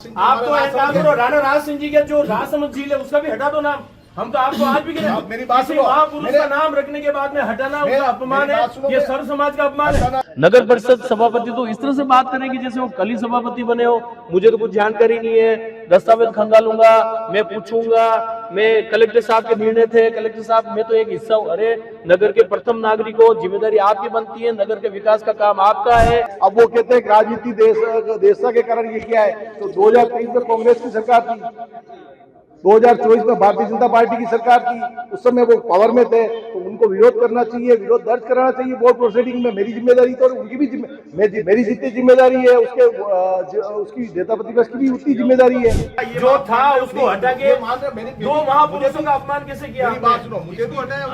आप तो एक काम करो, राणा राज सिंह जी के जो राजसमंद झील है उसका भी हटा दो नाम। हम तो आपको आज भी कह मेरी बात सुनो, महापुरुष का नाम रखने के बाद में हटाना उसका अपमान है, ये सर्व समाज का अपमान है। नगर परिषद सभापति तो इस तरह से बात करेंगे जैसे वो कल ही सभापति बने हो। मुझे तो कुछ जानकारी नहीं है, दस्तावेज खंगालूंगा, मैं पूछूंगा, मैं कलेक्टर साहब के निर्णय थे, कलेक्टर साहब मैं तो एक हिस्सा हूँ। अरे नगर के प्रथम नागरिक हो, जिम्मेदारी आपकी बनती है, नगर के विकास का काम आपका है। अब वो कहते हैं राजनीति देशता के कारण ये किया है। तो 2023 में कांग्रेस की सरकार थी, 2024 में भारतीय जनता पार्टी की सरकार थी, उस समय वो पावर में थे, तो उनको विरोध करना चाहिए, विरोध दर्ज कराना चाहिए बोर्ड प्रोसीडिंग में। मेरी जिम्मेदारी तो उनकी भी मेरी जितनी जिम्मेदारी है उसकी नेता प्रतिपक्ष की भी उतनी जिम्मेदारी है। जो था उसको हटा के दो महापुरुषों का अपमान कैसे किया? बात सुनो, मुझे तो हटाया,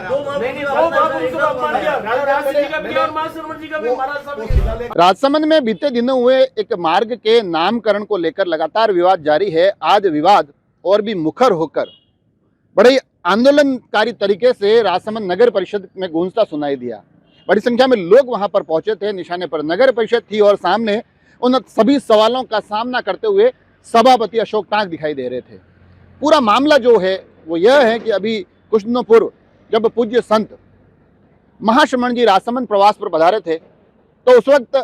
दो महापुरुषों का अपमान किया, राणा राज सिंह जी का भी और महासरवर जी का भी, महाराज साहब का। राजसमंद में बीते दिनों हुए एक मार्ग के नामकरण को लेकर लगातार विवाद जारी है। आज विवाद और भी मुखर होकर बड़े आंदोलनकारी तरीके से राजसमंद नगर परिषद में गूंजता सुनाई दिया। बड़ी संख्या में लोग वहां पर पहुंचे थे, निशाने पर नगर परिषद थी और सामने उन सभी सवालों का सामना करते हुए सभापति अशोक टांक दिखाई दे रहे थे। पूरा मामला जो है वो यह है कि अभी कुछ दिनों पूर्व जब पूज्य संत महाश्रमण जी राजसमंद प्रवास पर पधारे थे तो उस वक्त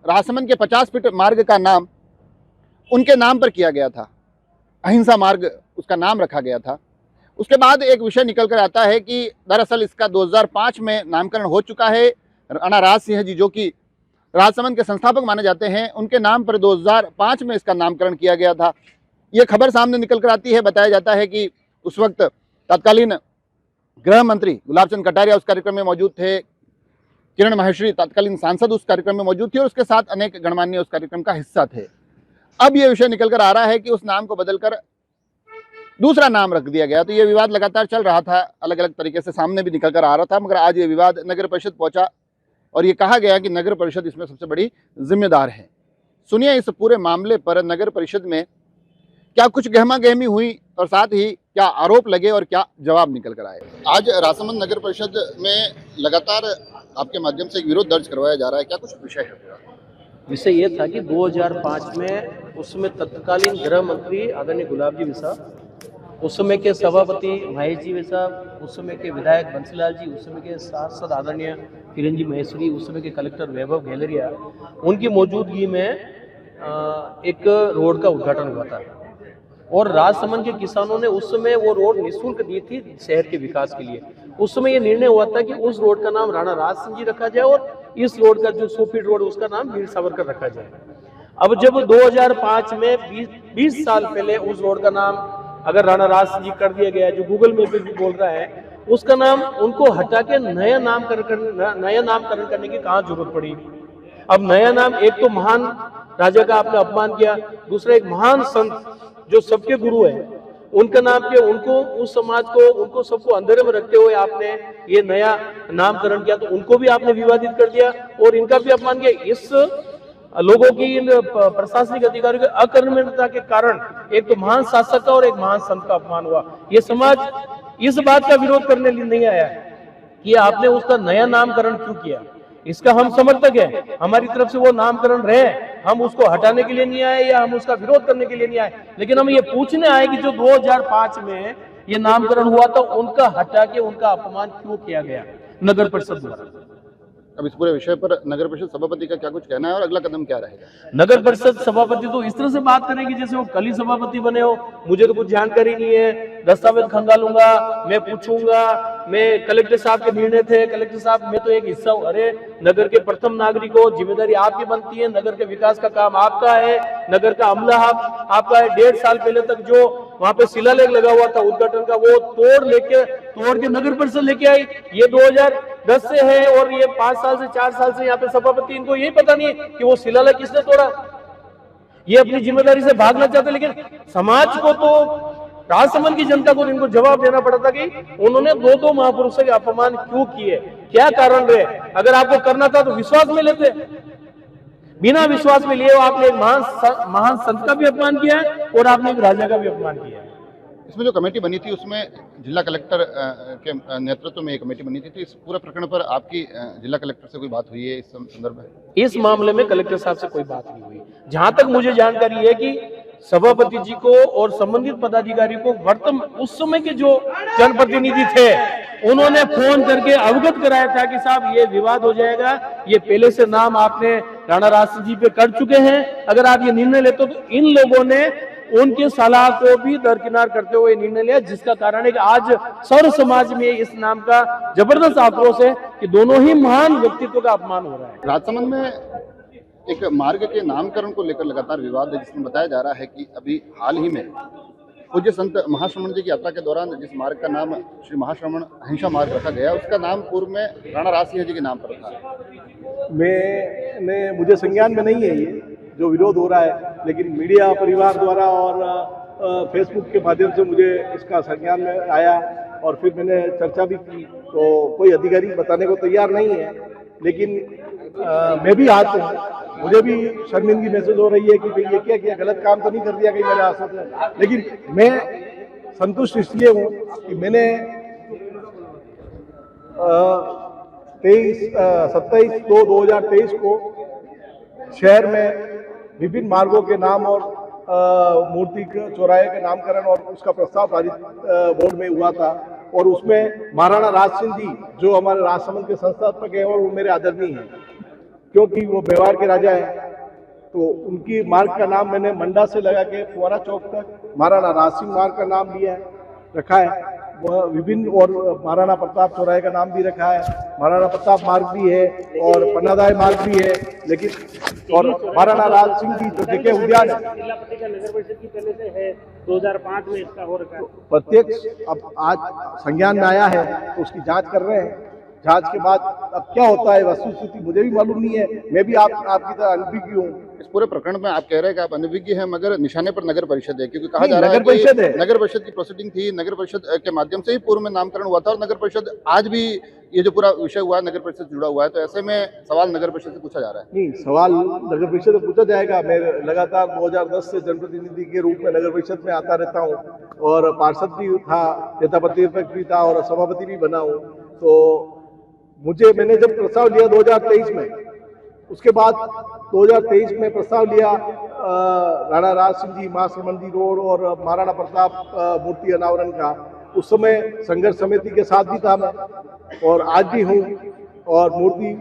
राजसमंद के 50 फीट मार्ग का नाम उनके नाम पर किया गया था, अहिंसा मार्ग उसका नाम रखा गया था। उसके बाद एक विषय निकल कर आता है कि दरअसल इसका 2005 में नामकरण हो चुका है। राणा राज सिंह जी जो कि राजसमंद के संस्थापक माने जाते हैं, उनके नाम पर 2005 में इसका नामकरण किया गया था। ये खबर सामने निकल कर आती है। बताया जाता है कि उस वक्त तत्कालीन गृह मंत्री गुलाब चंद कटारिया उस कार्यक्रम में मौजूद थे, किरण माहेश्वरी तत्कालीन सांसद उस कार्यक्रम में मौजूद थी और उसके साथ अनेक गणमान्य उस कार्यक्रम का हिस्सा थे। अब यह विषय निकल कर आ रहा है कि उस नाम को बदलकर दूसरा नाम रख दिया गया। तो ये विवाद लगातार चल रहा था, अलग अलग तरीके से सामने भी निकल कर आ रहा था, मगर आज ये विवाद नगर परिषद पहुंचा और ये कहा गया कि नगर परिषद इसमें सबसे बड़ी जिम्मेदार है। सुनिए इस पूरे मामले पर नगर परिषद में क्या कुछ गहमा गहमी हुई और साथ ही क्या आरोप लगे और क्या जवाब निकल कर आए। आज राजसमंद नगर परिषद में लगातार आपके माध्यम से एक विरोध दर्ज करवाया जा रहा है, क्या कुछ विषय है? विषय ये था कि 2005 में उसमें तत्कालीन गृह मंत्री आदरणीय गुलाब जी साहब, उस समय के सभापति महेश जी साहब, उस समय के विधायक बंसीलाल जी, उस समय के सांसद आदरणीय किरण जी महेश्वरी, उस समय के कलेक्टर वैभव गैलरिया, उनकी मौजूदगी में एक रोड का उद्घाटन हुआ था और राजसमंद के किसानों ने उस समय वो रोड निःशुल्क दी थी शहर के विकास के लिए। उस समय ये निर्णय हुआ था कि उस रोड का नाम राणा राज सिंह जी रखा जाए और इस रोड का जो 100 फीट रोड उसका नाम वीर सावरकर रखा जाए। अब जब 2005 में 20 साल पहले उस रोड का नाम अगर राणा राज सिंह जी कर दिया गया, जो गूगल मैप पे भी बोल रहा है, उसका नाम उनको हटा के नया नामकरण करने की कहाँ जरूरत पड़ी? अब नया नाम, एक तो महान राजा का आपने अपमान किया, दूसरा एक महान संत जो सबके गुरु है उनका नाम किया, उनको उस समाज को उनको सबको अंधेरे में रखते हुए आपने ये नया नामकरण किया, तो उनको भी आपने विवादित कर दिया और इनका भी अपमान किया। इस लोगों की इन प्रशासनिक अधिकारियों की अकर्मण्यता के कारण एक तो महान शासक का और एक महान संत का अपमान हुआ। ये समाज इस बात का विरोध करने नहीं आया कि आपने उसका नया नामकरण क्यों किया। इसका हम समर्थक हैं, हमारी तरफ से वो नामकरण रहे, हम उसको हटाने के लिए नहीं आए या हम उसका विरोध करने के लिए नहीं आए, लेकिन हम ये पूछने आए कि जो 2005 में ये नामकरण हुआ था उनका हटा के उनका अपमान क्यों किया गया नगर परिषद द्वारा। अब इस पूरे विषय पर नगर परिषद सभापति का क्या कुछ कहना है और अगला कदम क्या रहेगा? नगर परिषद सभापति तो इस तरह से बात करेंगे जैसे वो कल ही सभापति बने हो। मुझे तो कुछ जानकारी नहीं है, दस्तावेज खंगालूंगा, मैं पूछूंगा, मैं कलेक्टर साहब के निर्णय थे, कलेक्टर साहब मैं तो एक हिस्सा हूँ। अरे नगर के प्रथम नागरिक हो, जिम्मेदारी आपकी बनती है, नगर के विकास का काम आपका है, नगर का अमला आपका है। 1.5 साल पहले तक जो वहां पे शिलालेख लगा हुआ था उद्घाटन का, वो तोड़ के नगर परिषद लेके आई। ये 2010 से है और ये 5 साल से 4 साल से यहाँ पे सभापति, इनको यही पता नहीं है कि वो शिलालेख किसने तोड़ा। ये अपनी जिम्मेदारी से भागना चाहते, लेकिन समाज को तो राजसमंद की जनता को इनको जवाब देना पड़ा था कि उन्होंने दो महापुरुषों के अपमान क्यों किए, क्या कारण रहे। अगर आपको करना था तो विश्वास में लेते, बिना विश्वास में लिए आपने एक महान संत का भी अपमान किया है और आपने एक राजा का भी अपमान किया है। इसमें जो कमेटी बनी थी उसमें जिला कलेक्टर के नेतृत्व में एक कमेटी बनी थी, तो इस पूरे प्रकरण पर आपकी जिला कलेक्टर से कोई बात हुई है इस संदर्भ में? इस मामले में कलेक्टर साहब से कोई बात नहीं हुई। जहां तक मुझे जानकारी है कि सभापति जी को और संबंधित पदाधिकारी को वर्तमान उस समय के जो जनप्रतिनिधि थे उन्होंने फोन करके अवगत कराया था कि साहब ये विवाद हो जाएगा, ये पहले से नाम आपने राणा राज सिंह जी पे कर चुके हैं, अगर आप ये निर्णय लेते हो। तो इन लोगों ने उनके सलाह को भी दरकिनार करते हुए निर्णय लिया, जिसका कारण है कि आज सर्व समाज में इस नाम का जबरदस्त आक्रोश है कि दोनों ही महान व्यक्तित्व का अपमान हो रहा है। राजसमंद में एक मार्ग के नामकरण को लेकर लगातार विवाद है, जिसमें बताया जा रहा है कि अभी हाल ही में पूज्य संत महाश्रमण जी की यात्रा के दौरान जिस मार्ग का नाम श्री महाश्रमण अहिंसा मार्ग रखा गया, उसका नाम पूर्व में राणा राज सिंह जी के नाम पर रखा। मुझे संज्ञान में नहीं है ये जो विरोध हो रहा है, लेकिन मीडिया परिवार द्वारा और फेसबुक के माध्यम से मुझे इसका संज्ञान में आया और फिर मैंने चर्चा भी की। तो कोई अधिकारी बताने को तैयार नहीं है, लेकिन मैं भी आज मुझे भी शर्मिंदगी महसूस हो रही है कि भाई ये क्या किया, गलत काम तो नहीं कर दिया कहीं मेरे हाथों से। लेकिन मैं संतुष्ट इसलिए हूँ कि मैंने 27/2/2023 को शहर में विभिन्न मार्गों के नाम और मूर्ति चौराहे के नामकरण और उसका प्रस्ताव पारित बोर्ड में हुआ था, और उसमें महाराणा राज सिंह जी जो हमारे राजसमंद के संस्थापक हैं और वो मेरे आदरणीय हैं, क्योंकि वो मेवाड़ के राजा हैं। तो उनकी मार्ग का नाम मैंने मंडा से लगा के फुआरा चौक तक महाराणा राज सिंह मार्ग का नाम लिया है, रखा है। वह विभिन्न और महाराणा प्रताप चौराहे का नाम भी रखा है, महाराणा प्रताप मार्ग भी है और पन्नादाय मार्ग भी है। लेकिन और महाराणा राज सिंह जी जो देखे उद्यान जिला पत्रिका नगर परिषद की पहले से है, 2005 में इसका हो रखा है। प्रत्यक्ष अब आज संज्ञान में आया है तो उसकी जांच कर रहे हैं। जांच के बाद अब क्या होता है वस्तुस्थिति मुझे भी मालूम नहीं है, मैं भी आपकी तरह अनभिज्ञ हूँ। इस पूरे प्रकरण में आप कह रहे हैं कि आप अनभिज्ञ हैं, मगर निशाने पर नगर परिषद है, क्योंकि कहा जा रहा है कि नगर परिषद की प्रोसीडिंग थी, नगर परिषद के माध्यम से ही पूर्व में नामकरण हुआ था और नगर परिषद आज भी ये जो पूरा विषय हुआ है नगर परिषद से जुड़ा हुआ है, तो ऐसे में सवाल नगर परिषद से पूछा जा रहा है। नहीं, सवाल नगर परिषद से पूछा जाएगा। मैं लगातार 2010 से जनप्रतिनिधि के रूप में नगर परिषद में आता रहता हूँ और पार्षद भी था, नेता प्रतिपक्ष भी था और सभापति भी बना हूँ। तो मैंने जब प्रस्ताव लिया 2023 में, उसके बाद 2023 में प्रस्ताव लिया राणा राज सिंह जी महाश्रमण जी रोड और महाराणा प्रताप मूर्ति अनावरण का, उस समय संघर्ष समिति के साथ भी था मैं और आज भी हूँ, और मूर्ति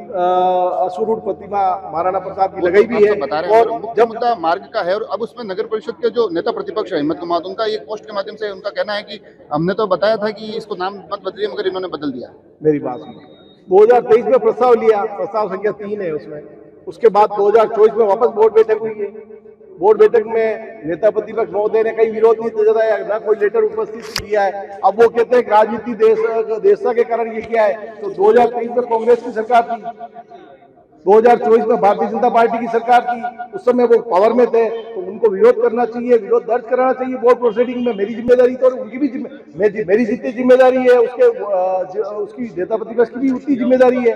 अश्वरूढ़ प्रतिमा महाराणा प्रताप की लगाई भी है। बता रहे हैं और जब मुद्दा मार्ग का है, और अब उसमें नगर परिषद के जो नेता प्रतिपक्ष है हिम्मत कुमार, उनका एक पोस्ट के माध्यम से उनका कहना है कि हमने तो बताया था कि इसको नाम मत बदलिए, मगर इन्होंने बदल दिया। मेरी बात सुनो, 2023 में प्रस्ताव लिया, प्रस्ताव संख्या 3 है उसमें। उसके बाद 2024 में वापस बोर्ड बैठक हुई है। बोर्ड बैठक में नेता प्रतिपक्ष महोदय ने कहीं विरोध नहीं जताया, ना कोई लेटर उपस्थित किया है। अब वो कहते हैं कि राजनीति देशा के कारण ये किया है। तो 2023 में कांग्रेस की सरकार थी, 2024 में भारतीय जनता पार्टी की सरकार थी, उस समय वो पावर में थे, तो उनको विरोध करना चाहिए, विरोध दर्ज कराना चाहिए बोर्ड प्रोसीडिंग में। मेरी जिम्मेदारी तो उनकी भी मेरी जितनी जिम्मेदारी है उसकी नेता प्रतिपक्ष की भी उतनी जिम्मेदारी है।